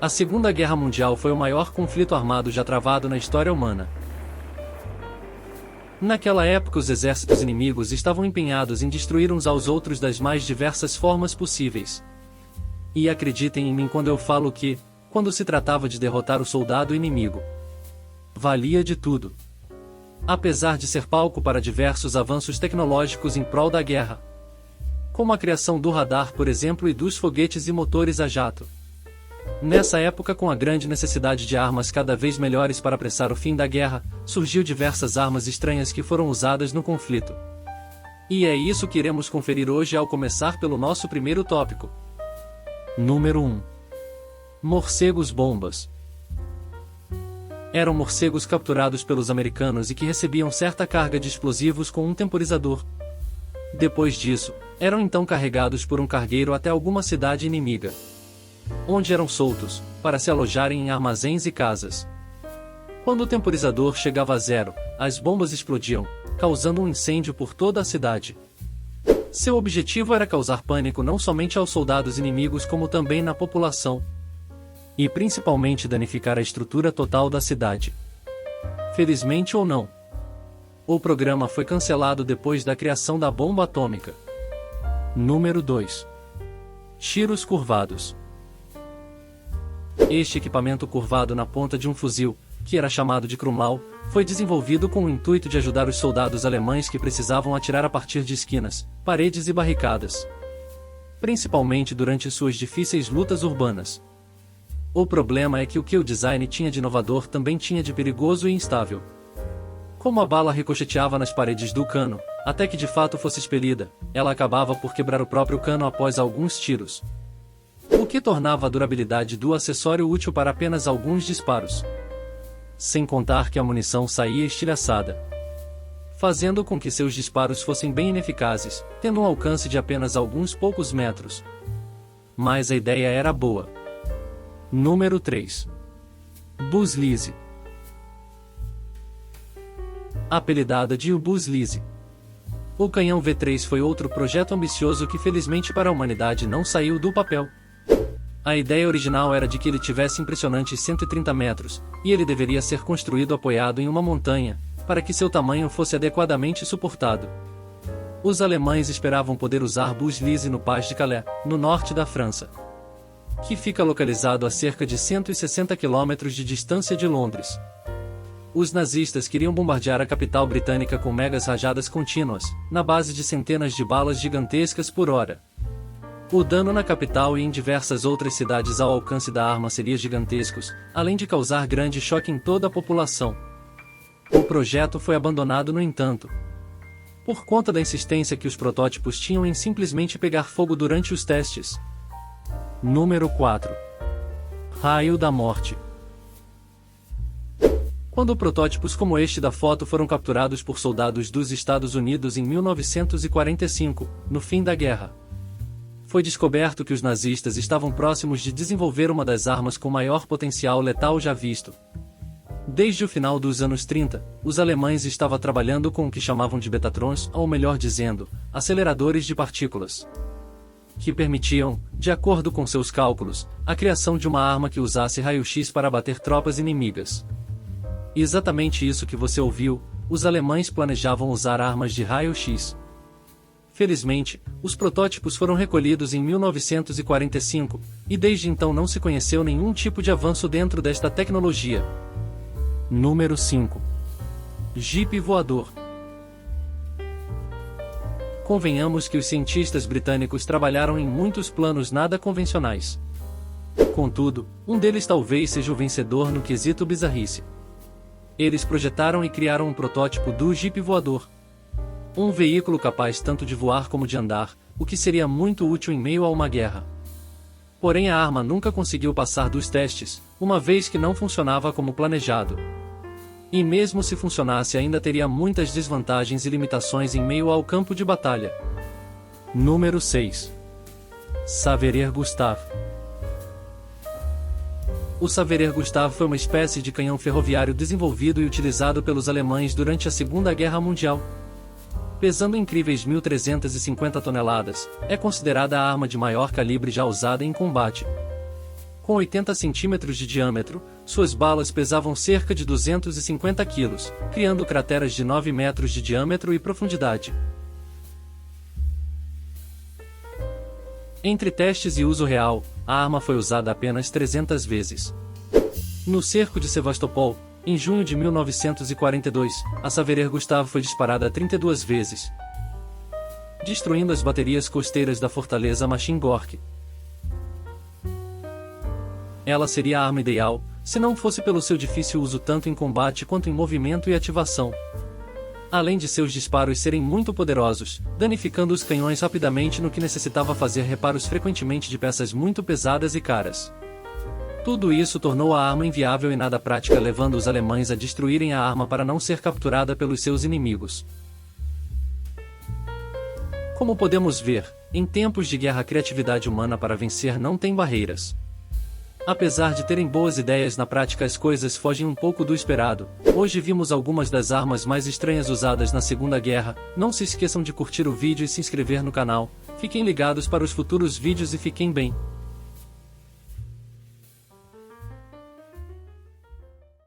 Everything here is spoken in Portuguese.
A Segunda Guerra Mundial foi o maior conflito armado já travado na história humana. Naquela época os exércitos inimigos estavam empenhados em destruir uns aos outros das mais diversas formas possíveis. E acreditem em mim quando eu falo que, quando se tratava de derrotar o soldado inimigo, valia de tudo. Apesar de ser palco para diversos avanços tecnológicos em prol da guerra, como a criação do radar, por exemplo, e dos foguetes e motores a jato. Nessa época, com a grande necessidade de armas cada vez melhores para apressar o fim da guerra, surgiu diversas armas estranhas que foram usadas no conflito. E é isso que iremos conferir hoje ao começar pelo nosso primeiro tópico. Número 1. Morcegos bombas. Eram morcegos capturados pelos americanos e que recebiam certa carga de explosivos com um temporizador. Depois disso, eram então carregados por um cargueiro até alguma cidade inimiga, onde eram soltos, para se alojarem em armazéns e casas. Quando o temporizador chegava a zero, as bombas explodiam, causando um incêndio por toda a cidade. Seu objetivo era causar pânico não somente aos soldados inimigos como também na população, e principalmente danificar a estrutura total da cidade. Felizmente ou não, o programa foi cancelado depois da criação da bomba atômica. Número 2. Tiros curvados. Este equipamento curvado na ponta de um fuzil, que era chamado de Krumlau, foi desenvolvido com o intuito de ajudar os soldados alemães que precisavam atirar a partir de esquinas, paredes e barricadas, principalmente durante suas difíceis lutas urbanas. O problema é que o que o design tinha de inovador também tinha de perigoso e instável. Como a bala ricocheteava nas paredes do cano, até que de fato fosse expelida, ela acabava por quebrar o próprio cano após alguns tiros, o que tornava a durabilidade do acessório útil para apenas alguns disparos. Sem contar que a munição saía estilhaçada, fazendo com que seus disparos fossem bem ineficazes, tendo um alcance de apenas alguns poucos metros. Mas a ideia era boa. Número 3. Buzz Lise. Apelidada de Buzz Lise, o canhão V3 foi outro projeto ambicioso que felizmente para a humanidade não saiu do papel. A ideia original era de que ele tivesse impressionantes 130 metros, e ele deveria ser construído apoiado em uma montanha, para que seu tamanho fosse adequadamente suportado. Os alemães esperavam poder usar Buzz Lise no Pas de Calais, no norte da França, que fica localizado a cerca de 160 km de distância de Londres. Os nazistas queriam bombardear a capital britânica com megas rajadas contínuas, na base de centenas de balas gigantescas por hora. O dano na capital e em diversas outras cidades ao alcance da arma seria gigantescos, além de causar grande choque em toda a população. O projeto foi abandonado, no entanto, por conta da insistência que os protótipos tinham em simplesmente pegar fogo durante os testes. Número 4. Raio da Morte. Quando protótipos como este da foto foram capturados por soldados dos Estados Unidos em 1945, no fim da guerra, foi descoberto que os nazistas estavam próximos de desenvolver uma das armas com maior potencial letal já visto. Desde o final dos anos 30, os alemães estavam trabalhando com o que chamavam de betatrons, ou melhor dizendo, aceleradores de partículas, que permitiam, de acordo com seus cálculos, a criação de uma arma que usasse raio-x para abater tropas inimigas. Exatamente isso que você ouviu, os alemães planejavam usar armas de raio-x. Felizmente, os protótipos foram recolhidos em 1945, e desde então não se conheceu nenhum tipo de avanço dentro desta tecnologia. Número 5. Jipe voador. Convenhamos que os cientistas britânicos trabalharam em muitos planos nada convencionais. Contudo, um deles talvez seja o vencedor no quesito bizarrice. Eles projetaram e criaram um protótipo do jipe voador, um veículo capaz tanto de voar como de andar, o que seria muito útil em meio a uma guerra. Porém a arma nunca conseguiu passar dos testes, uma vez que não funcionava como planejado. E mesmo se funcionasse ainda teria muitas desvantagens e limitações em meio ao campo de batalha. Número 6. Saverer-Gustave. O Saverer-Gustave foi uma espécie de canhão ferroviário desenvolvido e utilizado pelos alemães durante a Segunda Guerra Mundial. Pesando incríveis 1.350 toneladas, é considerada a arma de maior calibre já usada em combate. Com 80 centímetros de diâmetro, suas balas pesavam cerca de 250 quilos, criando crateras de 9 metros de diâmetro e profundidade. Entre testes e uso real, a arma foi usada apenas 300 vezes. No cerco de Sevastopol, em junho de 1942, a Xavier Gustave foi disparada 32 vezes, destruindo as baterias costeiras da fortaleza Machine Gorky. Ela seria a arma ideal, se não fosse pelo seu difícil uso tanto em combate quanto em movimento e ativação. Além de seus disparos serem muito poderosos, danificando os canhões rapidamente no que necessitava fazer reparos frequentemente de peças muito pesadas e caras. Tudo isso tornou a arma inviável e nada prática, levando os alemães a destruírem a arma para não ser capturada pelos seus inimigos. Como podemos ver, em tempos de guerra a criatividade humana para vencer não tem barreiras. Apesar de terem boas ideias, na prática as coisas fogem um pouco do esperado. Hoje vimos algumas das armas mais estranhas usadas na Segunda Guerra. Não se esqueçam de curtir o vídeo e se inscrever no canal. Fiquem ligados para os futuros vídeos e fiquem bem.